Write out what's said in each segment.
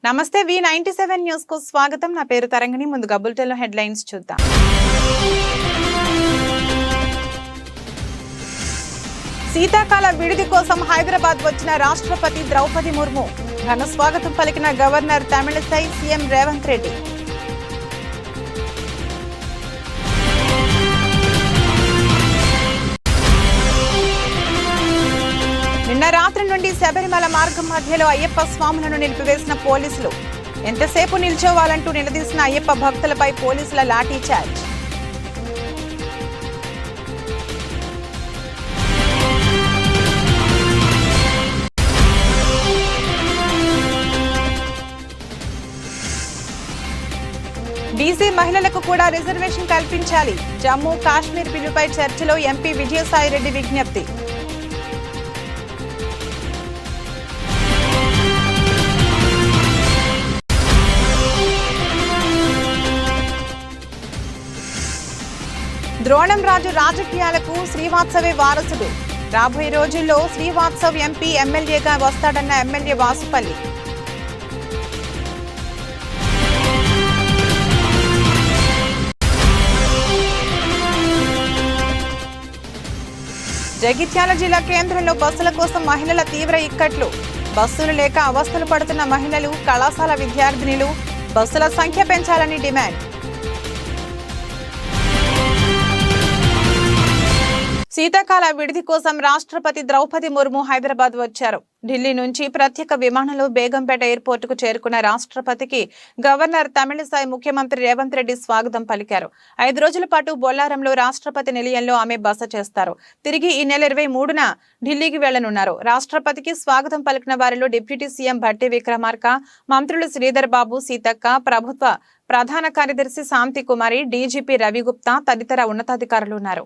నమస్తే V97 news కు స్వాగతం. నా పేరు తరంగిణి. ముందుగా బులెటిన్ లో హెడ్లైన్స్ చూద్దాం. శీతాకాల విడిది కోసం హైదరాబాద్ వచ్చిన రాష్ట్రపతి ద్రౌపది ముర్ము. ఘన స్వాగతం పలికిన గవర్నర్ తమిళిసై సీఎం రేవంత్ రెడ్డి. నిన్న రాత్రి నుండి శబరిమల మార్గం మధ్యలో అయ్యప్ప స్వాములను నిలిపివేసిన పోలీసులు. ఎంతసేపు నిల్చోవాలంటూ నిలదీసిన అయ్యప్ప భక్తులపై పోలీసుల లాఠీ చార్జ్. బీసీ మహిళలకు కూడా రిజర్వేషన్ కల్పించాలి. జమ్మూ కాశ్మీర్ బిల్లుపై చర్చలో ఎంపీ విజయసాయిరెడ్డి విజ్ఞప్తి. ద్రోణం రాజు రాజకీయాలకు శ్రీవాత్సవే వారసుడు. రాబోయే రోజుల్లో శ్రీవాత్సవ్ ఎంపీ ఎమ్మెల్యేగా వస్తాడన్న ఎమ్మెల్యే వాసుపల్లి. జగిత్యాల జిల్లా కేంద్రంలో బస్సుల కోసం మహిళల తీవ్ర ఇక్కట్లు. బస్సులు లేక అవస్థలు పడుతున్న మహిళలు, కళాశాల విద్యార్థినులు బస్సుల సంఖ్య పెంచాలని డిమాండ్. శీతాకాల విడిది కోసం రాష్ట్రపతి ద్రౌపది ముర్ము హైదరాబాద్ వచ్చారు. ఢిల్లీ నుంచి ప్రత్యేక విమానంలో బేగంపేట ఎయిర్పోర్టుకు చేరుకున్న రాష్ట్రపతికి గవర్నర్ తమిళిసై ముఖ్యమంత్రి రేవంత్ రెడ్డి స్వాగతం పలికారు. 5 రోజుల పాటు బొల్లారంలో రాష్ట్రపతి నిలయంలో ఆమె బస చేస్తారు. తిరిగి ఈ నెల 23న ఢిల్లీకి వెళ్లనున్నారు. రాష్ట్రపతికి స్వాగతం పలికిన వారిలో డిప్యూటీ సీఎం భట్టి విక్రమార్క, మంత్రులు శ్రీధర్ బాబు, సీతక్క, ప్రభుత్వ ప్రధాన కార్యదర్శి శాంతి కుమారి, డీజీపీ రవిగుప్తా తదితర ఉన్నతాధికారులు ఉన్నారు.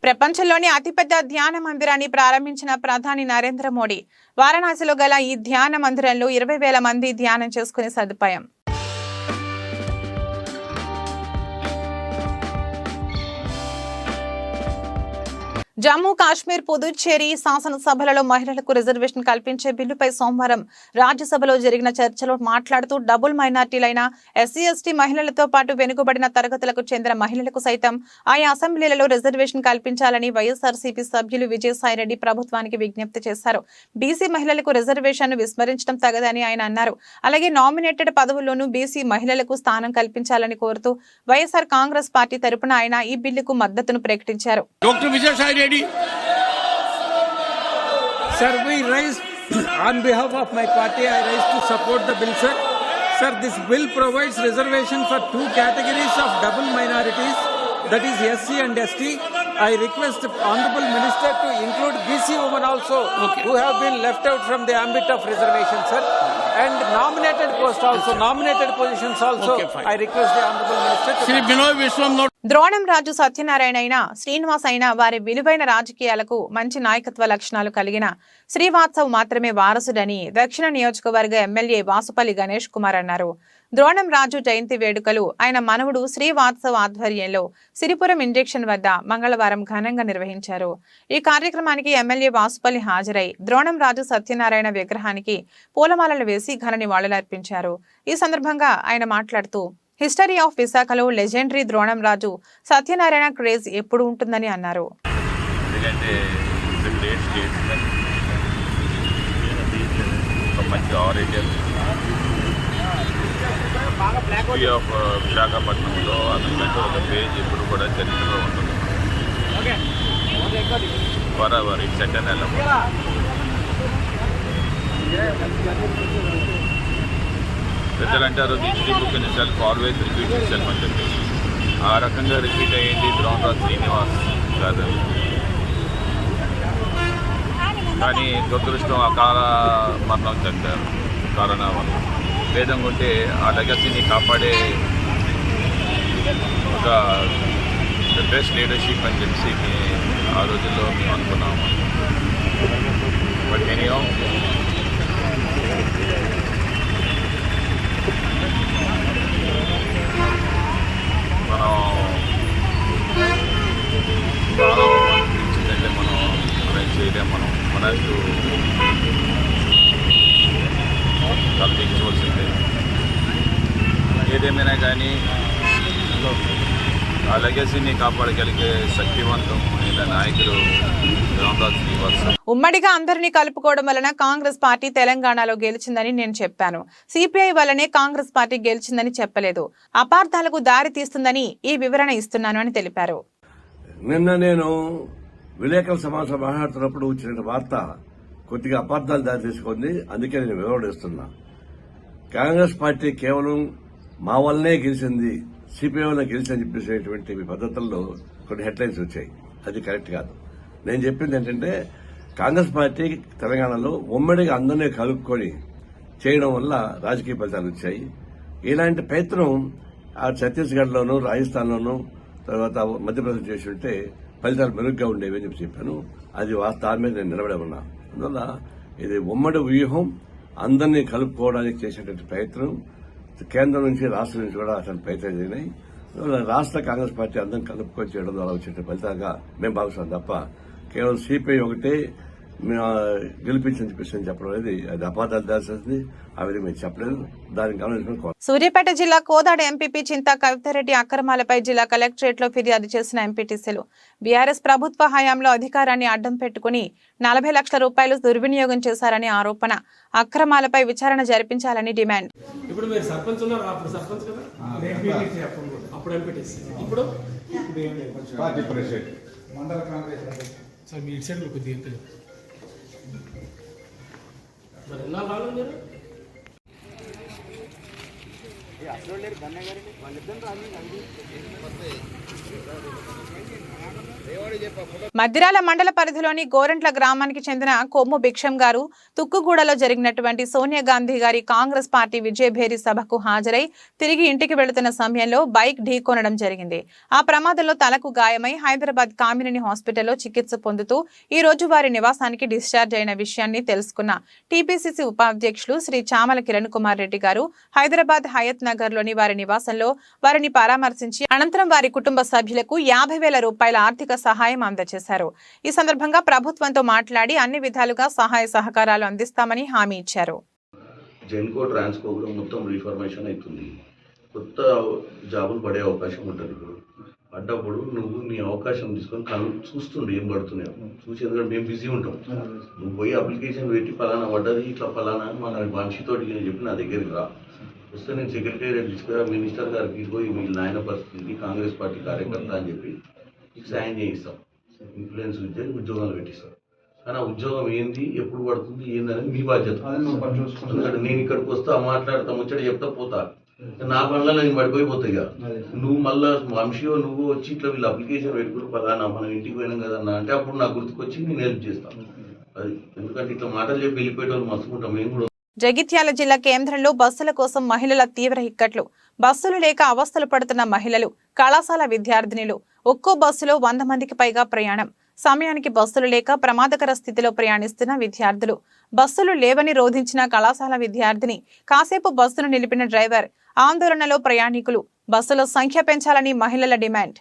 ప్రపంచంలోని అతిపెద్ద ధ్యాన మందిరాన్ని ప్రారంభించిన ప్రధాని నరేంద్ర మోడీ. వారణాసిలో గల ఈ ధ్యాన మందిరంలో 20,000 మంది ధ్యానం చేసుకునే సదుపాయం. జమ్మూ కాశ్మీర్, పుదుచ్చేరి శాసనసభలలో మహిళలకు రిజర్వేషన్ కల్పించే బిల్లుపై సోమవారం రాజ్యసభలో జరిగిన చర్చలో మాట్లాడుతూ డబుల్ మైనార్టీలైన SC/ST మహిళలతో పాటు వెనుకబడిన తరగతులకు చెందిన మహిళలకు సైతం ఆయా అసెంబ్లీలలో రిజర్వేషన్ కల్పించాలని వైఎస్ఆర్సీపీ సభ్యులు విజయసాయిరెడ్డి ప్రభుత్వానికి విజ్ఞప్తి చేశారు. బీసీ మహిళలకు రిజర్వేషన్ విస్మరించడం తగదని ఆయన అన్నారు. అలాగే నామినేటెడ్ పదవుల్లోనూ బీసీ మహిళలకు స్థానం కల్పించాలని కోరుతూ వైఎస్ఆర్ కాంగ్రెస్ పార్టీ తరపున ఆయన ఈ బిల్లుకు మద్దతును ప్రకటించారు. Sir, we raise on behalf of my party, I raise to support the bill, sir. Sir, this bill provides reservation for 2 categories of double minorities, that is SC and ST. I request the Honorable Minister to include BC women also, who have been left out from the ambit of reservation, sir. And nominated post also, nominated positions also. I request the Honorable Minister to... Dronam రాజు సత్యనారాయణ అయినా, శ్రీనివాస్ అయినా వారి విలువైన రాజకీయాలకు మంచి నాయకత్వ లక్షణాలు కలిగిన శ్రీవాత్సవ్ మాత్రమే వారసుడని దక్షిణ నియోజకవర్గ ఎమ్మెల్యే వాసుపల్లి గణేష్ కుమార్ అన్నారు. ద్రోణం రాజు జయంతి వేడుకలు ఆయన మనవుడు శ్రీవాత్సవ్ ఆధ్వర్యంలో సిరిపురం ఇంజెక్షన్ వద్ద మంగళవారం ఘనంగా నిర్వహించారు. ఈ కార్యక్రమానికి ఎమ్మెల్యే వాసుపల్లి హాజరై ద్రోణం రాజు సత్యనారాయణ విగ్రహానికి పూలమాలలు వేసి ఘన నివాళులర్పించారు. ఈ సందర్భంగా ఆయన మాట్లాడుతూ హిస్టరీ ఆఫ్ విశాఖలో లెజెండరీ ద్రోణం రాజు సత్యనారాయణ క్రేజ్ ఎప్పుడు ఉంటుందని అన్నారు. విశాఖపట్నంలో అతనికంటే ఒక పేజ్ ఎప్పుడు కూడా చరిత్రలో ఉంటుంది. Forever it's eternal. పెద్దలు అంటారు history book in self always repeat self అని చెప్పి. ఆ రకంగా రిపీట్ అయ్యింది ద్రోణరాజ్ శ్రీనివాస్ గారు. కానీ దురదృష్టం అకాల మరణం చెందారు కరోనా వల్ల. లేదంగా ఉంటే ఆ లెగసీని కాపాడే ఒక బెస్ట్ లీడర్షిప్ అని చెప్పి ఆ రోజుల్లో మేము అనుకున్నాము. బట్ ఎనీహౌ మనం ఇచ్చిందంటే మనం చేయలేం. మనకు తలదించవలసిందే. ఏదేమైనా కానీ ఆ లెగసీని కాపాడగలిగే శక్తివంతమైన నాయకుడు రామదాస్ శ్రీనివాస్. ఉమ్మడిగా అందరినీ కలుపుకోవడం వలన కాంగ్రెస్ పార్టీ తెలంగాణలో గెలిచిందని నేను చెప్పాను. సిపిఐ వల్లనే కాంగ్రెస్ పార్టీ గెలిచిందని చెప్పలేదు. అపార్థాలకు దారి తీస్తుందని ఈ వివరణ ఇస్తున్నాను అని తెలిపారు. నిన్న నేను విలేకరుల సమావేశం మాట్లాడుతున్నప్పుడు వచ్చిన వార్త కొద్దిగా అపార్థాలు దారి తీసుకుంది. అందుకే నేను వివరణ ఇస్తున్నా. కాంగ్రెస్ పార్టీ కేవలం మా వల్లనే గెలిచింది, సిపిఐ వల్ల గెలిచిందని చెప్పేసేటువంటి పద్ధతుల్లో కొన్ని హెడ్లైన్స్ వచ్చాయి. అది కరెక్ట్ కాదు. నేను చెప్పింది ఏంటంటే కాంగ్రెస్ పార్టీ తెలంగాణలో ఉమ్మడిగా అందరినీ కలుపుకొని చేయడం వల్ల రాజకీయ ఫలితాలు వచ్చాయి. ఇలాంటి ప్రయత్నం ఆ ఛత్తీస్గఢ్లోనూ రాజస్థాన్లోనూ తర్వాత మధ్యప్రదేశ్ చేసి ఉంటే ఫలితాలు మెరుగ్గా ఉండేవి అని చెప్పాను. అది దాని మీద నేను నిలబడే ఉన్నా. అందువల్ల ఇది ఉమ్మడి వ్యూహం, అందరినీ కలుపుకోవడానికి చేసేటువంటి ప్రయత్నం కేంద్రం నుంచి రాష్ట్రం నుంచి కూడా అతను ప్రయత్నం జరిగినాయి. రాష్ట్ర కాంగ్రెస్ పార్టీ అందరిని కలుపుకొని చేయడం ద్వారా వచ్చే ఫలితంగా మేము భావిస్తాం తప్ప కేవలం సిపిఐ ఒకటే గెలిపించని చెప్పేసి చెప్పడం అనేది అది అపార్థాలు దాల్సింది. ఆ విధంగా మేము చెప్పలేదు. దానికి గమనించుకుని సూర్యాపేట జిల్లా కోదాడ ఎంపీపీ చింతా కవితారెడ్డి అక్రమాలపై జిల్లా కలెక్టరేట్ లో ఫిర్యాదు చేసిన ఎంపీటీసీలు బీఆర్ఎస్ ప్రభుత్వ హయాంలో అధికారాన్ని అడ్డం పెట్టుకుని 40 లక్షల రూపాయలు దుర్వినియోగం చేశారని ఆరోపణ. అక్రమాలపై విచారణ జరిపించాలని డిమాండ్. ఇప్పుడు మీరు సర్పంచ్ ఉన్నారు, అప్పుడు సర్పంచ్ కదా, అప్పుడు ఎంపీటీసీ, ఇప్పుడు పార్టీ ప్రెసిడెంట్ మండల కాంగ్రెస్. సార్ మీ ఇటు సైడ్ కొద్దిగా మరి ఎన్నాళ్ళు రాలేదు మీరు? మద్దిరాల మండల పరిధిలోని గోరంట్ల గ్రామానికి చెందిన కొమ్ము భిక్షం గారు తుక్కుగూడలో జరిగినటువంటి సోనియా గాంధీ గారి కాంగ్రెస్ పార్టీ విజయభేరి సభకు హాజరై తిరిగి ఇంటికి వెళుతున్న సమయంలో బైక్ ఢీకొనడం జరిగింది. ఆ ప్రమాదంలో తలకు గాయమై హైదరాబాద్ కామినేని హాస్పిటల్లో చికిత్స పొందుతూ ఈ రోజు వారి నివాసానికి డిశ్చార్జ్ అయిన విషయాన్ని తెలుసుకున్న టీపీసీసీ ఉపాధ్యక్షులు శ్రీ చామల కిరణ్ కుమార్ రెడ్డి గారు హైదరాబాద్ హయత్ నగర్ లోని వారి నివాసంలో వారిని పరామర్శించి అనంతరం వారి కుటుంబ సభ్యులకు 50,000 రూపాయల ఆర్థిక సహాయం అందజేశారు. ఈ సందర్భంగా ప్రభుత్వంతో మాట్లాడి అన్ని విధాలుగా సహాయ సహకారాలు అందిస్తామని హామీ ఇచ్చారు. జెన్కో ట్రాన్స్కో కూడా మొత్తం రీఫార్మేషన్ అవుతుంది. కొత్త జాబులు పడే అవకాశం ఉంటుంది. ఇప్పుడు పడ్డప్పుడు నువ్వు నీ అవకాశం తీసుకొని చూస్తుండే ఏం పడుతున్నాయో చూసి, ఎందుకంటే మేము బిజీ ఉంటాం. నువ్వు పోయి అప్లికేషన్ పెట్టి ఫలానా పడ్డది ఇట్లా ఫలానా మన మనిషితోటి చెప్పి నా దగ్గరికి రా, వస్తే నేను సెక్రటేరియట్ తీసుకురా మినిస్టర్ గారికి పోయి మీ నాయన పరిస్థితి కాంగ్రెస్ పార్టీ కార్యకర్త అని చెప్పి నీకు సాయం చేయిస్తాం, ఇన్ఫ్లుయెన్స్ ఉద్యోగాలు పెట్టిస్తాం. కానీ ఆ ఉద్యోగం ఏంది, ఎప్పుడు పడుతుంది, ఏందనేది మీ బాధ్యత. ఎందుకంటే నేను ఇక్కడికి వస్తా మాట్లాడతా ముచ్చట చెప్తా పోతా, నా పనుల నేను పడిపోయిపోతాయి. ఇక నువ్వు మళ్ళీ వంశీయో నువ్వు వచ్చి ఇట్లా వీళ్ళు అప్లికేషన్ పెట్టుకుని పలానా మనం ఇంటికి పోయినాం కదన్నా అంటే అప్పుడు నాకు గుర్తుకొచ్చి నేను హెల్ప్ చేస్తాను. అది ఎందుకంటే ఇట్లా మాటలు చెప్పి వెళ్ళిపోయేటోళ్ళు మర్చుకుంటాం మేము కూడా. జగిత్యాల జిల్లా కేంద్రంలో బస్సుల కోసం మహిళల తీవ్ర ఇక్కట్లు. బస్సులు లేక అవస్థలు పడుతున్న మహిళలు, కళాశాల విద్యార్థినులు. ఒక్కో బస్సులో 100 మందికి పైగా ప్రయాణం. సమయానికి బస్సులు లేక ప్రమాదకర స్థితిలో ప్రయాణిస్తున్న విద్యార్థులు. బస్సులు లేవని రోధించిన కళాశాల విద్యార్థిని. కాసేపు బస్సును నిలిపిన డ్రైవర్. ఆందోళనలో ప్రయాణికులు. బస్సుల సంఖ్య పెంచాలని మహిళల డిమాండ్.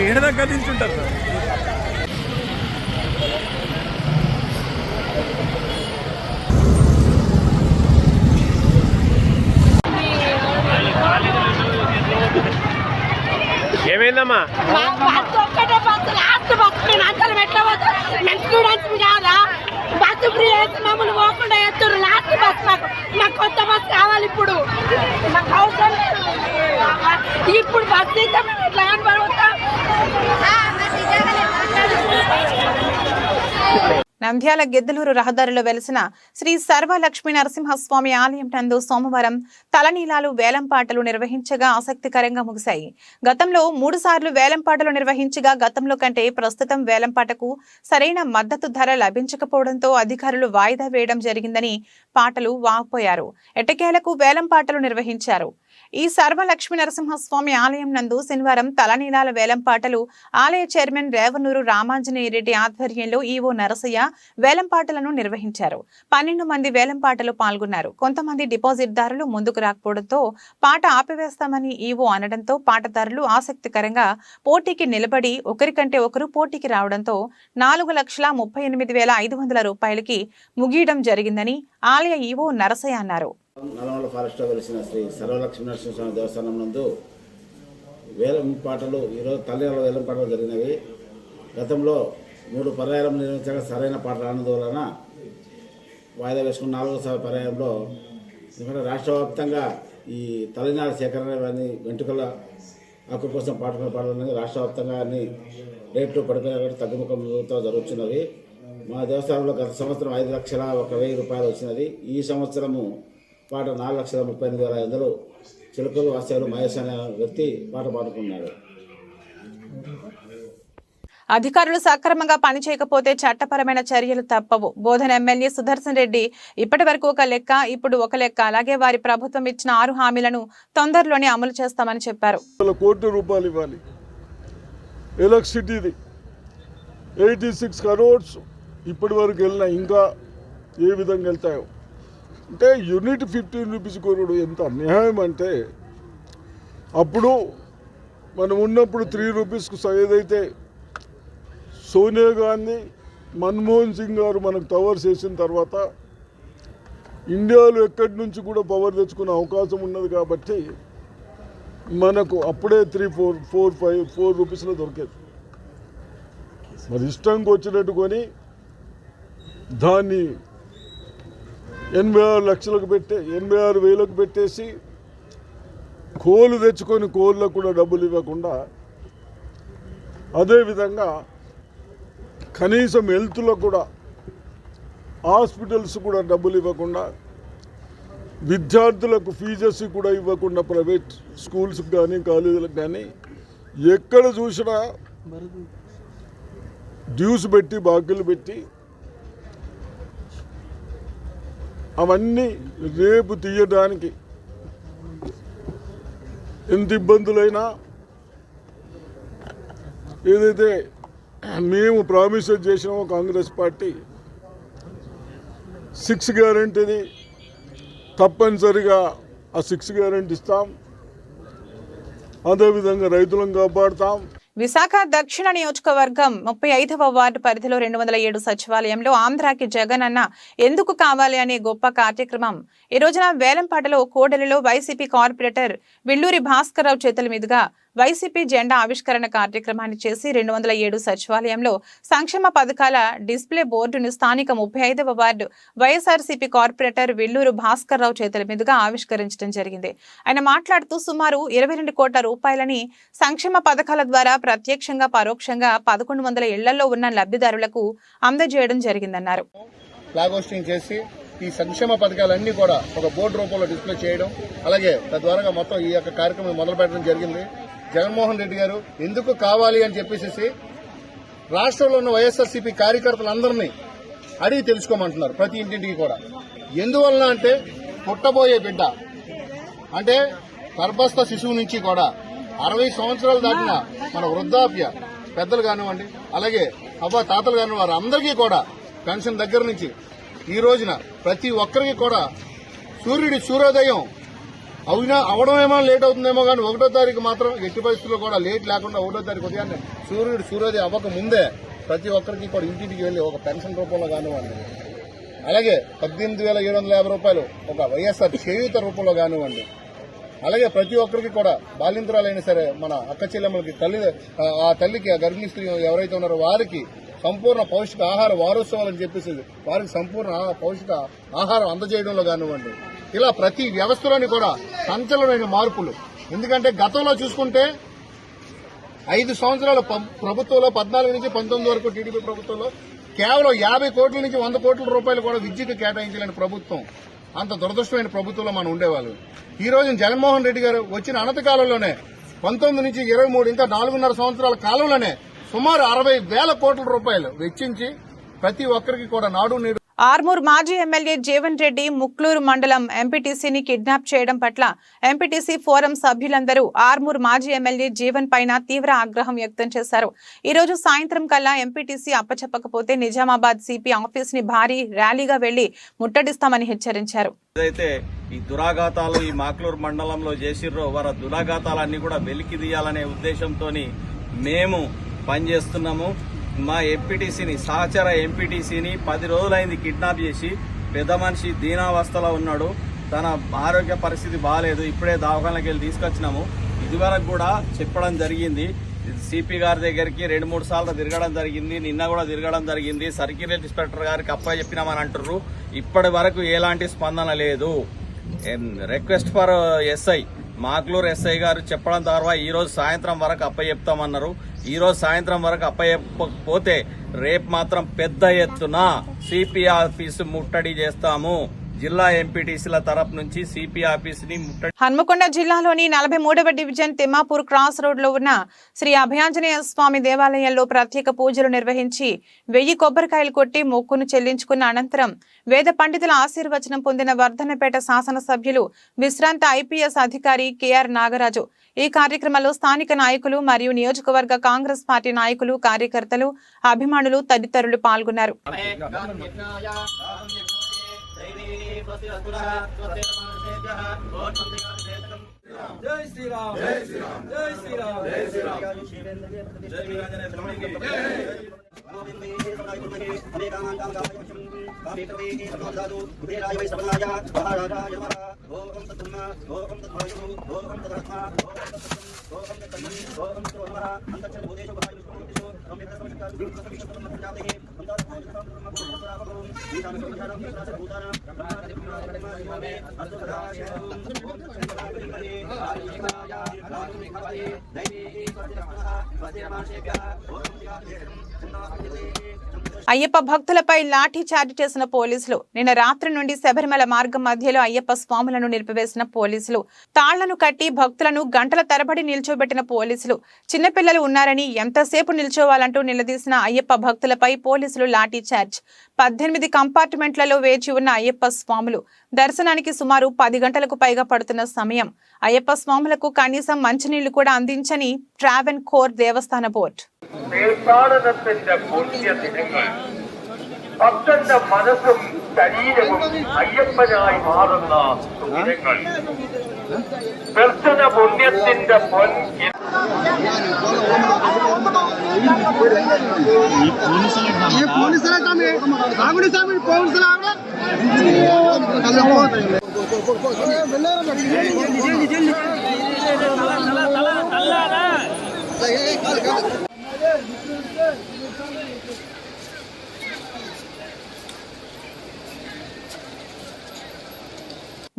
ఏడదాకా దించుంటారు సార్. ఏమైందమ్మా? ఒక్కటే బస్సు లాస్ట్ బస్సు మేము అంతలు పెట్టవచ్చు. మేము స్టూడెంట్స్ కాదా, బస్సు ఫ్రీ అయితే మమ్మల్ని పోకుండా ఎత్తురు. లాస్ట్ బస్సు మాకు కొత్త బస్సు కావాలి. ఇప్పుడు మాకు అవసరం లేదు. ఇప్పుడు బస్సు ఇస్తే మేము ఎట్లా కనబడతాం. నంద్యాల గిద్దలూరు రహదారిలో వెలిసిన శ్రీ సర్వ లక్ష్మీ నరసింహస్వామి ఆలయం నందు సోమవారం తలనీలాలు వేలంపాటలు నిర్వహించగా ఆసక్తికరంగా ముగిశాయి. గతంలో 3 సార్లు వేలంపాటలు నిర్వహించగా గతంలో కంటే ప్రస్తుతం వేలంపాటకు సరైన మద్దతు ధర లభించకపోవడంతో అధికారులు వాయిదా వేయడం జరిగిందని పాటలు వాపోయారు. ఎట్టకేలకు వేలంపాటలు నిర్వహించారు. ఈ సర్వ లక్ష్మీ నరసింహస్వామి ఆలయం నందు శనివారం తలనీలాల వేలంపాటలు ఆలయ చైర్మన్ రేవనూరు రామాంజనేయ రెడ్డి ఆధ్వర్యంలో ఈవో నరసయ్య వేలంపాటలను నిర్వహించారు. 12 మంది వేలంపాటలు పాల్గొన్నారు. కొంతమంది డిపాజిట్దారులు ముందుకు రాకపోవడంతో పాట ఆపివేస్తామని ఈవో అనడంతో పాటదారులు ఆసక్తికరంగా పోటీకి నిలబడి ఒకరికంటే ఒకరు పోటీకి రావడంతో 4,38,500 రూపాయలకి ముగియడం జరిగిందని ఆలయ ఈవో నరసయ్య అన్నారు. నల్లమల్ల ఫారెస్ట్లో వెలిసిన శ్రీ సర్వలక్ష్మీ నరసింహస్వామి దేవస్థానం నందు వేలంపాటలు ఈరోజు తల్లిల వేలంపాటలు జరిగినవి. గతంలో 3 పర్యాయాలు నిర్వహించగా సరైన పాట రానందువలన వాయిదా వేసుకున్న 4వ పర్యాయంలో ఎందుకంటే రాష్ట్ర వ్యాప్తంగా ఈ తల్లినాడు సేకరణ అన్ని వెంట్రుకల హక్కు కోసం పాటలు రాష్ట్ర వ్యాప్తంగా అన్ని రేట్లు పడిపోయిన తగ్గుముఖం జరుగుతున్నవి. మా దేవస్థానంలో గత సంవత్సరం 5,01,000 రూపాయలు వచ్చినది. ఈ సంవత్సరము పాట 4,38,500 చిలుకలు వాస్తవాలు మహేష్ అనే వ్యక్తి పాట పాడుకున్నాడు. అధికారులు సక్రమంగా పనిచేయకపోతే చట్టపరమైన చర్యలు తప్పవు. బోధన ఎమ్మెల్యే సుదర్శన్ రెడ్డి ఇప్పటి వరకు ఒక లెక్క, ఇప్పుడు ఒక లెక్క, అలాగే వారి ప్రభుత్వం ఇచ్చిన 6 హామీలను తొందరలోనే అమలు చేస్తామని చెప్పారు. ₹1 కోటి ఇవ్వాలి. ఎలక్ట్రిసిటీది 86 crores ఇప్పటి వరకు వెళ్ళినా ఇంకా ఏ విధంగా వెళ్తాయో. అంటే యూనిట్ 15 రూపీస్ కొనుడు ఎంత అన్యాయం అంటే, అప్పుడు మనం ఉన్నప్పుడు 3 రూపీస్కు ఏదైతే సోనియా గాంధీ మన్మోహన్ సింగ్ గారు మనకు టవర్స్ వేసిన తర్వాత ఇండియాలో ఎక్కడి నుంచి కూడా పవర్ తెచ్చుకునే అవకాశం ఉన్నది కాబట్టి మనకు అప్పుడే 4 రూపీస్లో దొరికేది. మరి ఇష్టంకి వచ్చినట్టు కొని దాన్ని 86 లక్షలకు 86,000కు పెట్టేసి కోళ్ళు తెచ్చుకొని కోళ్ళకు కూడా డబ్బులు ఇవ్వకుండా, అదేవిధంగా కనీసం హెల్త్లో కూడా హాస్పిటల్స్ కూడా డబ్బులు ఇవ్వకుండా, విద్యార్థులకు ఫీజెస్ కూడా ఇవ్వకుండా ప్రైవేట్ స్కూల్స్కి కానీ కాలేజీలకు కానీ ఎక్కడ చూసినా డ్యూస్ పెట్టి బాకీలు పెట్టి అవన్నీ రేపు తీయడానికి ఎంత ఇబ్బందులైనా ఏదైతే మేము ప్రామిస్ చేసినామో కాంగ్రెస్ పార్టీ 6 గ్యారెంటీని తప్పనిసరిగా ఆ 6 గ్యారెంటీ ఇస్తాం. అదేవిధంగా రైతులను కాపాడుతాం. విశాఖ దక్షిణ నియోజకవర్గం 35వ వార్డు పరిధిలో 207 సచివాలయంలో ఆంధ్రాకి జగన్ అన్న ఎందుకు కావాలి అనే గొప్ప కార్యక్రమం ఈ రోజున వేలంపాటలో కోడలిలో వైసీపీ కార్పొరేటర్ విల్లూరి భాస్కర్రావు చేతుల మీదుగా వైసీపీ జెండా ఆవిష్కరణ కార్యక్రమాన్ని చేసి 207 సచివాలయంలో సంక్షేమ పథకాల డిస్ప్లే బోర్డును స్థానిక 35వ వార్డు వైఎస్ఆర్సీపీ కార్పొరేటర్ విల్లూరు భాస్కర్రావు చేతుల మీదుగా ఆవిష్కరించడం జరిగింది. ఆయన మాట్లాడుతూ సుమారు 22 కోట్ల రూపాయలని సంక్షేమ పథకాల ద్వారా ప్రత్యక్షంగా పరోక్షంగా 1100 ఇళ్లలో ఉన్న లబ్ధిదారులకు అందజేయడం జరిగిందన్నారు. ఫ్లాగ్ హోస్టింగ్ చేసి ఈ సంక్షేమ పథకాలన్నీ కూడా ఒక బోర్డు రూపంలో డిస్ప్లే చేయడం, అలాగే తద్వారా మొత్తం ఈ యొక్క కార్యక్రమం మొదలు పెట్టడం జరిగింది. జగన్మోహన్ రెడ్డి గారు ఎందుకు కావాలి అని చెప్పేసి రాష్ట్రంలో ఉన్న వైఎస్ఆర్సీపీ కార్యకర్తలందరినీ అడిగి తెలుసుకోమంటున్నారు. ప్రతి ఇంటింటికి కూడా ఎందువలన అంటే పుట్టబోయే బిడ్డ అంటే గర్భస్థ శిశువు నుంచి కూడా 60 సంవత్సరాలు దాటిన మన వృద్ధాప్య పెద్దలు కానివ్వండి, అలాగే అవ్వ తాతలు కానివ్వండి, వారు అందరికీ కూడా పెన్షన్ దగ్గర నుంచి ఈ రోజున ప్రతి ఒక్కరికి కూడా సూర్యోదయం అవడమేమో లేట్ అవుతుందేమో కానీ 1వ తారీఖు మాత్రం ఎట్టి పరిస్థితుల్లో కూడా లేట్ లేకుండా 1వ తారీఖు ఉదయాన్నే సూర్యోదయం అవ్వక ముందే ప్రతి ఒక్కరికి కూడా ఇంటింటికి వెళ్లి ఒక పెన్షన్ రూపంలో కానివ్వండి, అలాగే 18,750 రూపాయలు ఒక వైఎస్ఆర్ చేయూత రూపంలో కానివ్వండి, అలాగే ప్రతి ఒక్కరికి కూడా బాలింతరాలైనా సరే మన అక్క చెల్లెమ్మలకి ఆ తల్లికి ఆ గర్భిణీ స్త్రీ ఎవరైతే ఉన్నారో వారికి సంపూర్ణ పౌష్టిక ఆహార వారోత్సవాలు అని చెప్పేసి వారికి సంపూర్ణ పౌష్టిక ఆహారం అందజేయడంలో కానివ్వండి, ఇలా ప్రతి వ్యవస్థలోని కూడా సంచలనమైన మార్పులు. ఎందుకంటే గతంలో చూసుకుంటే 5 సంవత్సరాల ప్రభుత్వంలో 14 నుంచి 19 వరకు టీడీపీ ప్రభుత్వంలో కేవలం 50 కోట్ల నుంచి 100 కోట్ల రూపాయలు కూడా విద్యకు కేటాయించలేని ప్రభుత్వం, అంత దురదృష్టమైన ప్రభుత్వంలో మనం ఉండేవాళ్ళు. ఈ రోజు జగన్మోహన్ రెడ్డి గారు వచ్చిన అనతి కాలంలోనే 19 నుంచి 23 ఇంకా 4.5 సంవత్సరాల కాలంలోనే సుమారు 60,000 కోట్ల రూపాయలు వెచ్చించి ప్రతి ఒక్కరికి కూడా నాడు నేడు. ఆర్మూర్ మాజీ ఎమ్మెల్యే జీవన్ రెడ్డి ముక్లూరు మండలం ఎంపీటీసీని కిడ్నాప్ చేయడం పట్ల ఎంపీటీసీ ఫోరం సభ్యులందరూ ఆర్మూర్ మాజీ ఎమ్మెల్యే జీవన్ పైన తీవ్ర ఆగ్రహం వ్యక్తం చేశారు. ఈ రోజు సాయంత్రం కల్లా ఎంపీటీసీ అప్పచెప్పకపోతే నిజామాబాద్ సిపి ఆఫీస్ ని భారీ ర్యాలీగా వెళ్లి ముట్టడిస్తామని హెచ్చరించారు. ఏదైతే ఈ దురాఘాతాలు ఈ మాక్లూరు మండలంలో చేసిర్రో వారి దురాఘాతాలన్నీ కూడా వెలికి తీయాలనే ఉద్దేశంతో మేము పనిచేస్తున్నాము. మా ఎంపీటీసీని సహచర ఎంపీటీసీని 10 రోజులైంది కిడ్నాప్ చేసి, పెద్ద మనిషి దీనావస్థలో ఉన్నాడు, తన ఆరోగ్య పరిస్థితి బాగాలేదు, ఇప్పుడే దవాఖానకి వెళ్ళి తీసుకొచ్చినాము. ఇదివరకు కూడా చెప్పడం జరిగింది, సిపి గారి దగ్గరికి 2-3 సార్లు తిరగడం జరిగింది, నిన్న కూడా తిరగడం జరిగింది. సర్కిల్ ఇన్స్పెక్టర్ గారికి చెప్పినామని అంటుర్రు, ఇప్పటి వరకు ఎలాంటి స్పందన లేదు. Request for SI Makloor SI గారు చెప్పడం ద్వారా ఈ రోజు సాయంత్రం వరకు అప్పచెప్తామన్నారు. ఈ రోజు సాయంత్రం వరకు అప్పచెప్పకపోతే రేపు మాత్రం పెద్ద ఎత్తున సిపి ఆఫీసు ముట్టడి చేస్తాము. జిల్లా ఎంపీటీసీల తరపు నుంచి సిపి ఆఫీసుని ముట్టడి. హన్మకొండ జిల్లాలోని 43వ డివిజన్ తిమ్మాపూర్ క్రాస్ రోడ్ లో ఉన్న శ్రీ అభయాంజనేయ స్వామి దేవాలయంలో ప్రత్యేక పూజలు నిర్వహించి 1000 కొబ్బరికాయలు కొట్టి మొక్కును చెల్లించుకున్న అనంతరం వేద పండితుల ఆశీర్వచనం పొందిన వర్ధన్నపేట శాసనసభ్యులు విశ్రాంత ఐపీఎస్ అధికారి కెఆర్ నాగరాజు. ఈ కార్యక్రమంలో స్థానిక నాయకులు మరియు నియోజకవర్గ కాంగ్రెస్ పార్టీ నాయకులు, కార్యకర్తలు, అభిమానులు తదితరులు పాల్గొన్నారు. జై శ్రీరామ్, జై శ్రీరామ్, జై శ్రీరామ్, జై శ్రీరామ్, జై అయ్యప్ప భక్తులపై లాఠీ చార్జ్ చేసిన పోలీసులు. నిన్న రాత్రి నుండి శబరిమల మార్గం మధ్యలో అయ్యప్ప స్వాములను నిలిపివేసిన పోలీసులు, తాళ్లను కట్టి భక్తులను గంటల తరబడి నిల్చోబెట్టిన పోలీసులు, చిన్నపిల్లలు ఉన్నారని ఎంతసేపు నిల్చోవాలంటూ నిలదీసిన అయ్యప్ప భక్తులపై పోలీసులు లాఠీ చార్జ్. 18 కంపార్ట్మెంట్లలో వేచి ఉన్న అయ్యప్ప స్వాములు దర్శనానికి సుమారు 10 గంటలకు పైగా పడుతున్న సమయం. అయ్యప్ప స్వాములకు కనీసం మంచినీళ్లు కూడా అందించని ట్రావెన్ కోర్ దేవస్థాన బోర్డు. ഭക്തന്റെ മനസ്സും ശരീരവും അയ്യപ്പനായി മാറുന്ന ദർശന പുണ്യത്തിന്റെ പൊൻ.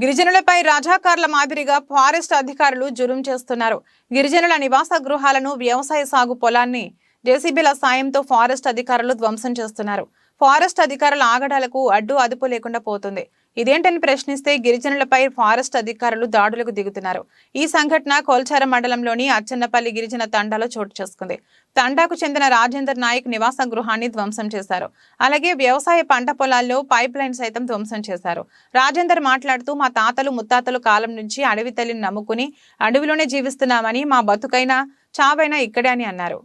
గిరిజనులపై రాజాకార్ల మాదిరిగా ఫారెస్ట్ అధికారులు జులుం చేస్తున్నారు. గిరిజనుల నివాస గృహాలను, వ్యవసాయ సాగు పొలాన్ని జేసీబీల సాయంతో ఫారెస్ట్ అధికారులు ధ్వంసం చేస్తున్నారు. ఫారెస్ట్ అధికారుల ఆగడాలకు అడ్డు అదుపు లేకుండా పోతుంది. ఇదేంటని ప్రశ్నిస్తే గిరిజనులపై ఫారెస్ట్ అధికారులు దాడులకు దిగుతున్నారు. ఈ సంఘటన కోల్చార మండలంలోని అచ్చన్నపల్లి గిరిజన తండాలో చోటు చేసుకుంది. తండాకు చెందిన రాజేందర్ నాయక్ నివాస గృహాన్ని ధ్వంసం చేశారు. అలాగే వ్యవసాయ పంట పొలాల్లో పైప్ లైన్ సైతం ధ్వంసం చేశారు. రాజేందర్ మాట్లాడుతూ, మా తాతలు ముత్తాతలు కాలం నుంచి అడవి తల్లిని నమ్ముకుని అడవిలోనే జీవిస్తున్నామని, మా బతుకైనా చావైనా ఇక్కడే అని అన్నారు.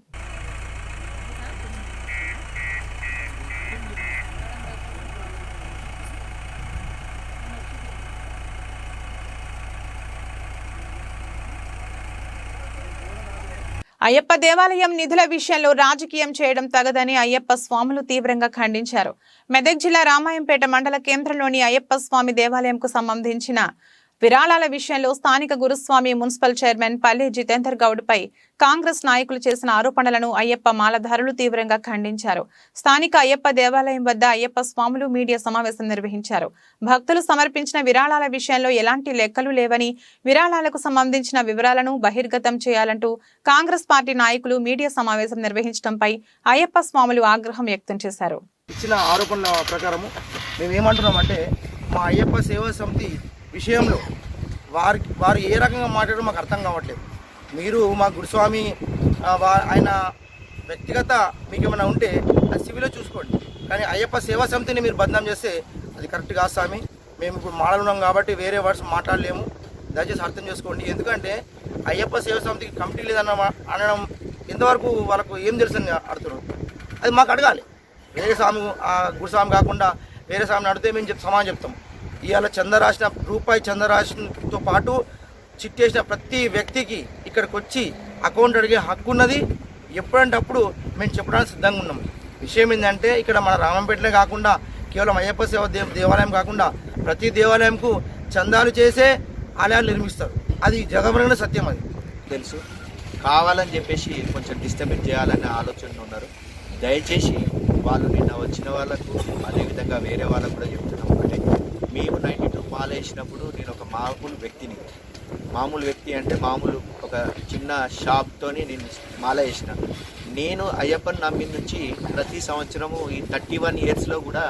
అయ్యప్ప దేవాలయం నిధుల విషయంలో రాజకీయం చేయడం తగదని అయ్యప్ప స్వాములు తీవ్రంగా ఖండించారు. మెదక్ జిల్లా రామాయంపేట మండల కేంద్రంలోని అయ్యప్ప స్వామి దేవాలయంకు సంబంధించిన విరాళాల విషయంలో స్థానిక గురుస్వామి మున్సిపల్ చైర్మన్ పల్లె జితేందర్ గౌడ్ పై కాంగ్రెస్ నాయకులు చేసిన ఆరోపణలను అయ్యప్ప మాలధారులు తీవ్రంగా ఖండించారు. స్థానిక అయ్యప్ప దేవాలయం వద్ద అయ్యప్ప స్వాములు మీడియా సమావేశం నిర్వహించారు. భక్తులు సమర్పించిన విరాళాల విషయంలో ఎలాంటి లెక్కలు లేవని, విరాళాలకు సంబంధించిన వివరాలను బహిర్గతం చేయాలంటూ కాంగ్రెస్ పార్టీ నాయకులు మీడియా సమావేశం నిర్వహించడంపై అయ్యప్ప స్వాములు ఆగ్రహం వ్యక్తం చేశారు. ఇచ్చిన ఆరోపణల ప్రకారము మేము ఏమంటున్నామంటే మా అయ్యప్ప సేవా సమితి విషయంలో వారు ఏ రకంగా మాట్లాడారో మాకు అర్థం కావట్లేదు. మీరు మా గురుస్వామి ఆయన వ్యక్తిగత మీకు ఏమైనా ఉంటే అది సివిలో చూసుకోండి, కానీ అయ్యప్ప సేవా సమితిని మీరు బదనాం చేస్తే అది కరెక్ట్ కాదు స్వామి. మేము ఇప్పుడు మాట్లాడున్నాం కాబట్టి వేరే వర్డ్స్ మాట్లాడలేము, దయచేసి అర్థం చేసుకోండి. ఎందుకంటే అయ్యప్ప సేవా సమితికి కమిటీ లేదన్న అనడం ఎంతవరకు వాళ్ళకు ఏం తెలుసని అడుగుతున్నారు, అది మాకు అడగాలి. వేరే స్వామి గురుస్వామి కాకుండా వేరే స్వామిని అడిగితే మేము సమాధానం చెప్తాం. ఇవాళ రూపాయి చందరాశితో పాటు చిట్టేసిన ప్రతి వ్యక్తికి ఇక్కడికి వచ్చి అకౌంట్ అడిగే హక్కు ఉన్నది. ఎప్పుడంటే అప్పుడు మేము చెప్పడానికి సిద్ధంగా ఉన్నాం. విషయం ఏంటంటే ఇక్కడ మన రామంపేటలే కాకుండా కేవలం అయ్యప్ప సేవ దేవాలయం కాకుండా ప్రతి దేవాలయంకు చందాలు చేసే ఆలయాలు నిర్మిస్తారు. అది జగమరణ సత్యం, అది తెలుసు. కావాలని చెప్పేసి కొంచెం డిస్టర్బెన్స్ చేయాలనే ఆలోచనలు ఉన్నారు. దయచేసి వాళ్ళు నిన్న వచ్చిన వాళ్ళకు అదేవిధంగా వేరే వాళ్ళకు కూడా చెప్తున్నాం. అంటే మేము 92 మాల వేసినప్పుడు నేను ఒక మామూలు వ్యక్తి అంటే మామూలు ఒక చిన్న షాప్తోని నేను మాల వేసిన. నేను అయ్యప్పని నమ్మిన నుంచి ప్రతి సంవత్సరము ఈ 31 ఇయర్స్లో కూడా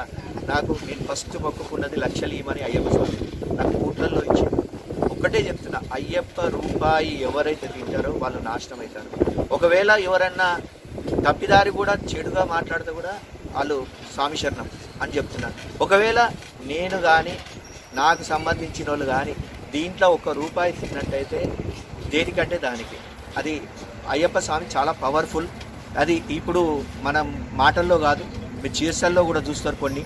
నేను ఫస్ట్ మొక్కుకున్నది లక్షలు ఇవ్వమని అయ్యప్ప స్వామి నాకు కోట్లలో ఇచ్చింది. ఒక్కటే చెప్తున్నా, అయ్యప్ప రూపాయి ఎవరైతే తింటారో వాళ్ళు నాశనం అవుతారు. ఒకవేళ ఎవరన్నా తప్పిదారి కూడా చెడుగా మాట్లాడితే కూడా వాళ్ళు స్వామి శరణం అని చెప్తున్నారు. ఒకవేళ నేను కానీ నాకు సంబంధించిన వాళ్ళు కానీ దీంట్లో ₹1 తిన్నట్టయితే దేనికంటే దానికి అది అయ్యప్ప స్వామి చాలా పవర్ఫుల్. అది ఇప్పుడు మనం మాటల్లో కాదు, మీరు చేసల్లో కూడా చూస్తారు కొన్ని.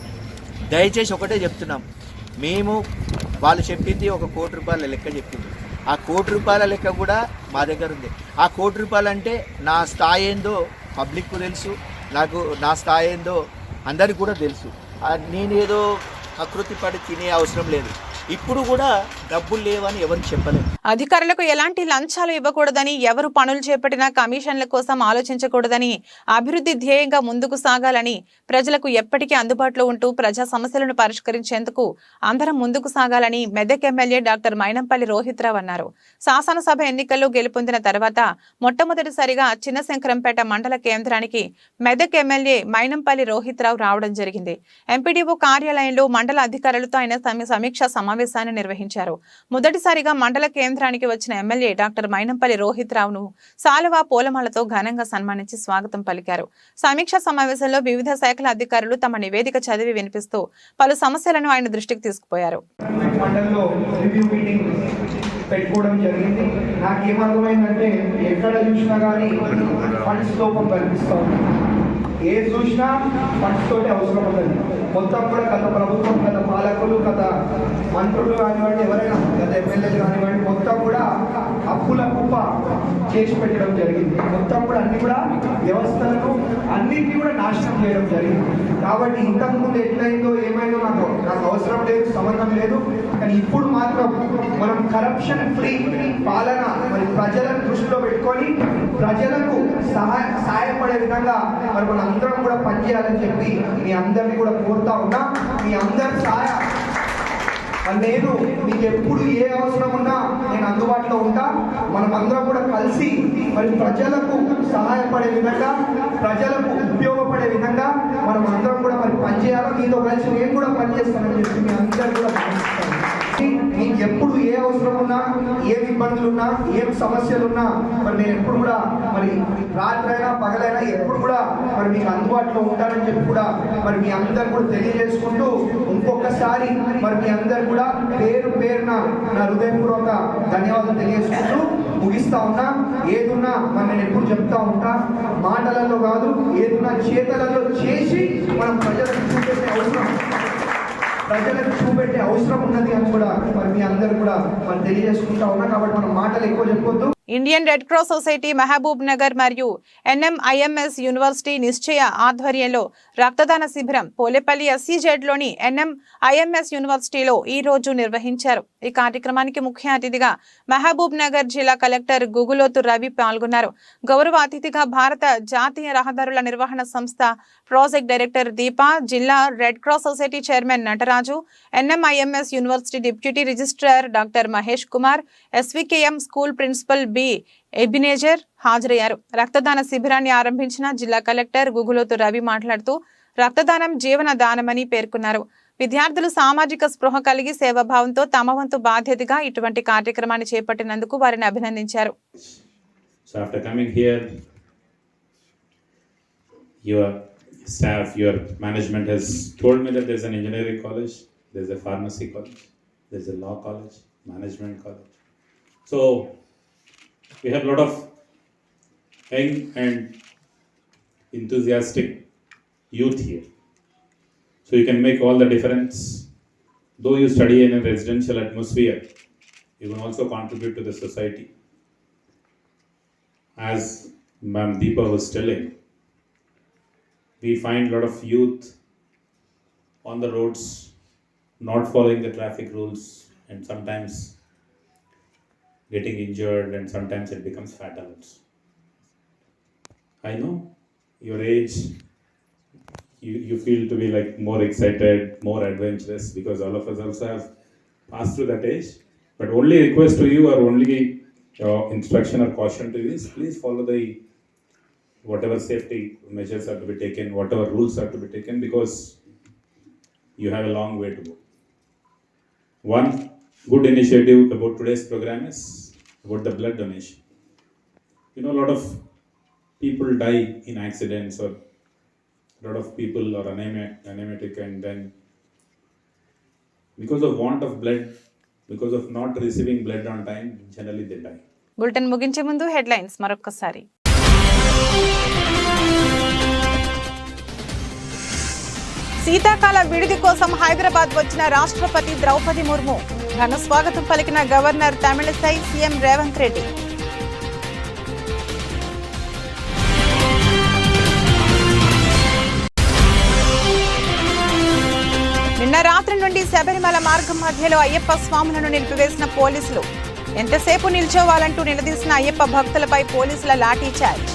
దయచేసి ఒకటే చెప్తున్నాం, మేము వాళ్ళు చెప్పింది ₹1,00,00,000 లెక్క చెప్పింది. ఆ ₹1,00,00,000 లెక్క కూడా మా దగ్గర ఉంది. ఆ ₹1,00,00,000 అంటే నా స్థాయి ఏందో పబ్లిక్కు తెలుసు, నా స్థాయి ఏందో అందరికీ కూడా తెలుసు. నేనేదో ఆకృతి పడి తినే అవసరం లేదు. ఇప్పుడు కూడా డబ్బులు లేవని ఎవరికి చెప్పలేదు. అధికారులకు ఎలాంటి లంచాలు ఇవ్వకూడదని, ఎవరు పనులు చేపట్టినా కమిషన్ల కోసం ఆలోచించకూడదని, అభివృద్ధి ధ్యేయంగా ముందుకు సాగాలని, ప్రజలకు ఎప్పటికీ అందుబాటులో ఉంటూ ప్రజా సమస్యలను పరిష్కరించేందుకు అందరం ముందుకు సాగాలని మెదక్ ఎమ్మెల్యే డాక్టర్ మైనంపల్లి రోహిత్రావు అన్నారు. శాసనసభ ఎన్నికల్లో గెలుపొందిన తర్వాత మొట్టమొదటిసారిగా చిన్నశంకరంపేట మండల కేంద్రానికి మెదక్ ఎమ్మెల్యే మైనంపల్లి రోహిత్రావు రావడం జరిగింది. ఎంపీడీఓ కార్యాలయంలో మండల అధికారులతో ఆయన సమీక్షా సమావేశాన్ని నిర్వహించారు. మొదటిసారిగా మండల కేంద్రానికి వచ్చిన ఎమ్మెల్యే డాక్టర్ మైనంపల్లి రోహిత్రావును సాలువా పూలమాలతో ఘనంగా సన్మానించి స్వాగతం పలికారు. సమీక్షా సమావేశంలో వివిధ శాఖల అధికారులు తమ నివేదిక చదివి వినిపిస్తూ పలు సమస్యలను ఆయన దృష్టికి తీసుకుపోయారు. పెట్టుకోవడం జరిగింది. నాకేమర్థమైందంటే ఎక్కడ చూసినా కానీ ఫండ్స్ లోపం కనిపిస్తూ ఉంది. ఏది చూసినా ఫండ్స్ తోటి అవసరం ఉంటుంది. మొత్తం కూడా గత ప్రభుత్వం, గత పాలకులు, గత మంత్రులు కానివ్వండి, ఎవరైనా గత ఎమ్మెల్యేలు కానివ్వండి, మొత్తం కూడా అప్పుల కుప్ప చేసి పెట్టడం జరిగింది. మొత్తం కూడా అన్ని కూడా వ్యవస్థలను అన్నింటినీ కూడా నాశనం చేయడం జరిగింది. కాబట్టి ఇంతకుముందు ఎట్లయిందో ఏమైందో నాకు అవసరం లేదు, సంబంధం లేదు. కానీ ఇప్పుడు మాత్రం మనం కరప్షన్ ఫ్రీ పాలన మరి ప్రజలను దృష్టిలో పెట్టుకొని ప్రజలకు సహాయపడే విధంగా మరి మన అందరం కూడా పనిచేయాలని చెప్పి మీ అందరినీ కూడా కోరుతా ఉన్నా. మీ అందరి సహాయ నేను మీకు ఎప్పుడు ఏ అవసరం ఉన్నా నేను అందుబాటులో ఉంటా. మనం అందరం కూడా కలిసి మరి ప్రజలకు సహాయపడే విధంగా, ప్రజలకు ఉపయోగపడే విధంగా మనం అందరం కూడా మరి పనిచేయాలి. మీతో కలిసి నేను కూడా పనిచేస్తానని చెప్పి మీ అందరూ కూడా భావిస్తాను. మీకు ఎప్పుడు ఏ అవసరం ఉన్నా, ఏం ఇబ్బందులు ఉన్నా, ఏం సమస్యలు ఉన్నా మరి నేను ఎప్పుడు కూడా మరి రాత్రైనా పగలైనా ఎప్పుడు కూడా మరి మీకు అందుబాటులో ఉంటానని చెప్పి కూడా మరి మీ అందరు కూడా తెలియజేసుకుంటూ ఇంకొకసారి మరి మీ అందరు కూడా పేరున నా హృదయపూర్వక ధన్యవాదాలు తెలియజేసుకుంటూ ముగిస్తా ఉన్నా. ఏదున్నా మరి నేను ఎప్పుడు చెప్తా ఉంటా, మాటలలో కాదు, ఏదున్నా చేతలలో చేసి మనం ప్రజలకు చూపెట్టే అవసరం ఉన్నది అని కూడా మరి మీ అందరు కూడా మనం తెలియజేసుకుంటా ఉన్నా. కాబట్టి మనం మాటలు ఎక్కువ చెప్పొద్దు. Indian Red Cross Society Mahabubnagar మరియు NMIMS యూనివర్సిటీ నిశ్చయ ఆధ్వర్యంలో రక్తదాన శిబిరం పోలేపల్లి SCZ-లోని NMIMS యూనివర్సిటీలో ఈ రోజు నిర్వహించారు. ఈ కార్యక్రమానికి ముఖ్య అతిథిగా మహబూబ్ నగర్ జిల్లా కలెక్టర్ గుగులోతు రవి పాల్గొన్నారు. గౌరవ అతిథిగా భారత జాతీయ రహదారుల నిర్వహణ సంస్థ ప్రాజెక్ట్ డైరెక్టర్ దీపా, జిల్లా Red Cross Society chairman Nataraju, NMIMS university deputy registrar doctor Mahesh Kumar, SVKM school principal B Ebenezer హాజరయ్యారు. రక్తదాన శిబిరాన్ని ఆరంభించిన జిల్లా కలెక్టర్ గుగులోతు రవి మాట్లాడుతూ రక్తదానం జీవన దానమని పేర్కొన్నారు. విద్యార్థులు సామాజిక స్పృహ కలిగి సేవాభావంతో తమ వంతు బాధ్యతగా ఇటువంటి కార్యక్రమాన్ని చేపట్టినందుకు వారిని అభినందించారు. So after coming here, your staff, your management has told me that there's an engineering college, there's a pharmacy college, there's a law college, management college. So we have a lot of young and enthusiastic youth here. So you can make all the difference. Though you study in a residential atmosphere, you can also contribute to the society. As Ma'am Deepa was telling, we find a lot of youth on the roads not following the traffic rules and sometimes getting injured, and sometimes it becomes fatal. I know your age, you feel to be like more excited, more adventurous, because all of us also have passed through that age. But only request to you, or only instruction or caution to you is, please follow the whatever safety measures are to be taken, whatever rules are to be taken, because you have a long way to go. One good initiative about today's program is about the blood donation. You know, a lot of people die in accidents, or a lot of people are anemic, and then because of want of blood, because of not receiving blood on time, generally they die. Bulletin ముగించే ముందు headlines మరొకసారి. శీతాకాల విడిది కోసం హైదరాబాద్ వచ్చిన రాష్ట్రపతి ద్రౌపది ముర్ము ఘన స్వాగతం పలికిన గవర్నర్ తమిళిసై సీఎం రేవంత్ రెడ్డి. నిన్న రాత్రి నుండి శబరిమల మార్గం మధ్యలో అయ్యప్ప స్వాములను నిలిపివేసిన పోలీసులు. ఎంతసేపు నిల్చోవాలంటూ నిలదీసిన అయ్యప్ప భక్తులపై పోలీసుల లాఠీ చార్జ్.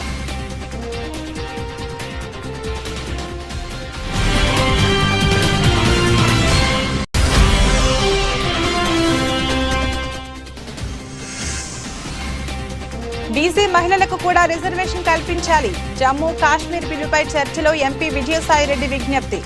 బీసీ మహిళలకు కూడా రిజర్వేషన్ కల్పించాలి. జమ్మూ కాశ్మీర్ బిల్లుపై చర్చలో ఎంపీ విజయసాయిరెడ్డి విజ్ఞప్తి.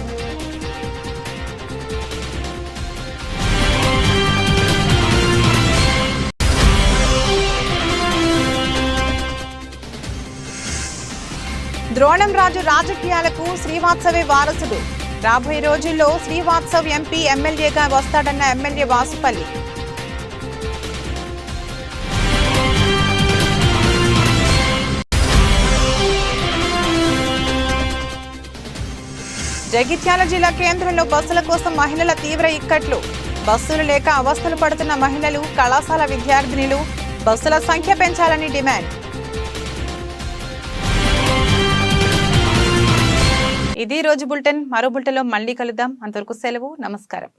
ద్రోణం రాజు రాజకీయాలకు శ్రీవాత్సవే వారసుడు. రాబోయే రోజుల్లో శ్రీవాత్సవ్ ఎంపీ ఎమ్మెల్యేగా వస్తాడన్న ఎమ్మెల్యే వాసుపల్లి. జగిత్యాల జిల్లా కేంద్రంలో బస్సుల కోసం మహిళల తీవ్ర ఇక్కట్లు. బస్సులు లేక అవస్థలు పడుతున్న మహిళలు, కళాశాల విద్యార్థినులు బస్సుల సంఖ్య పెంచాలని డిమాండ్. ఇది రోజు బులెటిన్. మరో బులెటిన్లో మళ్ళీ కలుద్దాం. అంతవరకు సెలవు. నమస్కారం.